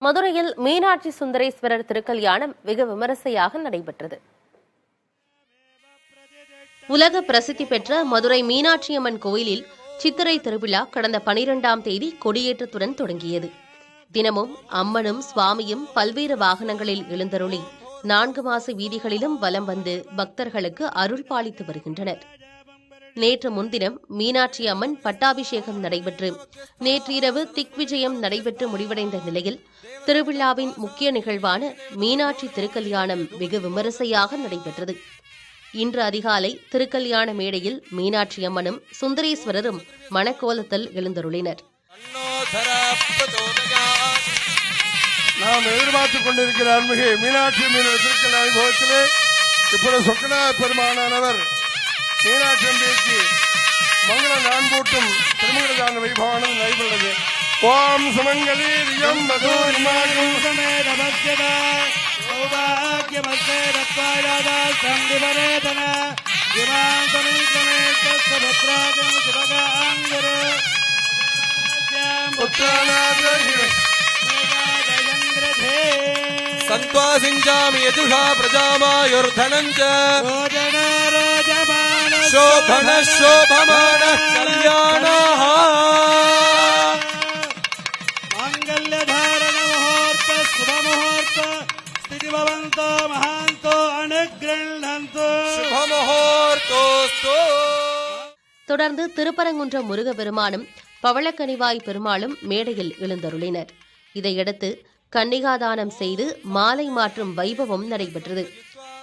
மதுரையில் மீனாட்சி சுந்தரேஸ்வரர் திருக்கல்யாணம் வெகு விமரிசையாக நடைபெற்றது. உலக பிரசித்தி பெற்ற மதுரை மீனாட்சியம்மன் கோயிலில் சித்திரை திருவிழா கடந்த 12ஆம் தேதி கொடியேற்றத்துடன் தொடங்கியது. தினமும் அம்மனும் சுவாமியும் பல்வேறு வாகனங்களில் எழுந்தருளி 4 மாச வீதிகளிலும் வலம் வந்து பக்தர்களுக்கு அருள் பாலித்து வருகின்றனர். நேற்று முன்தினம் மீனாட்சி அம்மன் பட்டாபிஷேகம் நடைபெற்று நேற்றிரவு திக்விஜயம் நடைபெற்று முடிவடைந்த நிலையில் திருவிழாவின் முக்கிய நிகழ்வான மீனாட்சி திருக்கல்யாணம் வெகு விமரிசையாக நடைபெற்றது. இன்று அதிகாலை திருக்கல்யாண மேடையில் மீனாட்சி அம்மனும் சுந்தரேஸ்வரரும் மணக்கோலத்தில் எழுந்தருளினர். நாம் எதிர்பார்த்துக் கொண்டிருக்கிற அருள்மிகு மீனாட்சி திருக்கல்யாண வைபவத்திலே இப்பொழுது சொக்கநாத பெருமானானவர் மீனாட்சி அம்பிகைக்கு மங்கள நான்கூட்டும் திருமணதான வைபவானது நடைபெறுகிறது. ஓம் சுமங்கலீரியம் மதுர்மாகும் சமேதபத்யதா சௌபாக்யமஸ்தேரத்வாயாதா சந்திவரேதன இமாம் சமீகமேகஸ்வபத்ராகம் சுபகாங்கரே புத்ராநாதகிரே மேகாதயந்திரதே சந்த்வா சிஞ்சாமி யதுஷா பிரஜாமாயுர்தனஞ்ச शोभन शोभमान कल्याणः मांगल्य धारण मुहूर्त शुभ मुहूर्त स्थिति भवन्तो महान्तो अनुगृह्णन्तु शुभ मुहूर्तोस्तु. தொடர்ந்து திருப்பரங்குன்ற முருக பெருமானும் பவளக்கனிவாய் பெருமாளும் மேடையில் எழுந்தருளினர். இதையடுத்து கன்னிகாதானம் செய்து மாலை மாற்றும் வைபவம் நடைபெற்றது.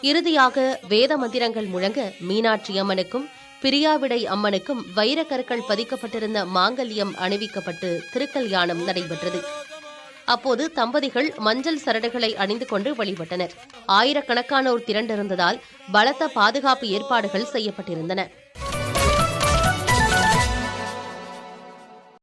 இறுதியாக வேத மந்திரங்கள் முழங்க மீனாட்சி அம்மனுக்கும் பிரியாவிடை அம்மனுக்கும் வைரக்கற்கள் பதிக்கப்பட்டிருந்த மாங்கல்யம் அணிவிக்கப்பட்டு திருக்கல்யாணம் நடைபெற்றது. அப்போது தம்பதிகள் மஞ்சள் சரடுகளை அணிந்து கொண்டு வழிபட்டனர். ஆயிரக்கணக்கானோர் திரண்டிருந்ததால் பலத்த பாதுகாப்பு ஏற்பாடுகள் செய்யப்பட்டிருந்தன.